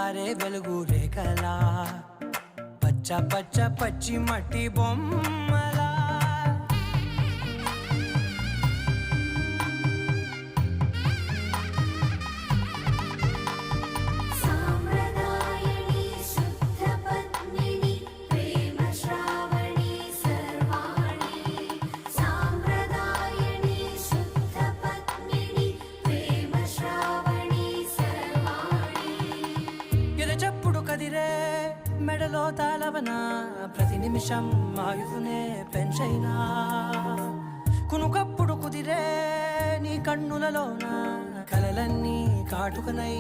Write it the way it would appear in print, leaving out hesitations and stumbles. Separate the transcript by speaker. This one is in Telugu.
Speaker 1: జారే వెలుగు రేఖలా పచ్చ పచ్చ పచ్చి మట్టి బొమ్మలా చెప్పుడు కదిరే మెడలో తాళవన ప్రతి నిమిషం ఆయుధునే పెంచైనా కునుకప్పుడు కుదిరే నీ కన్నులలోన కలలన్నీ కాటుకనై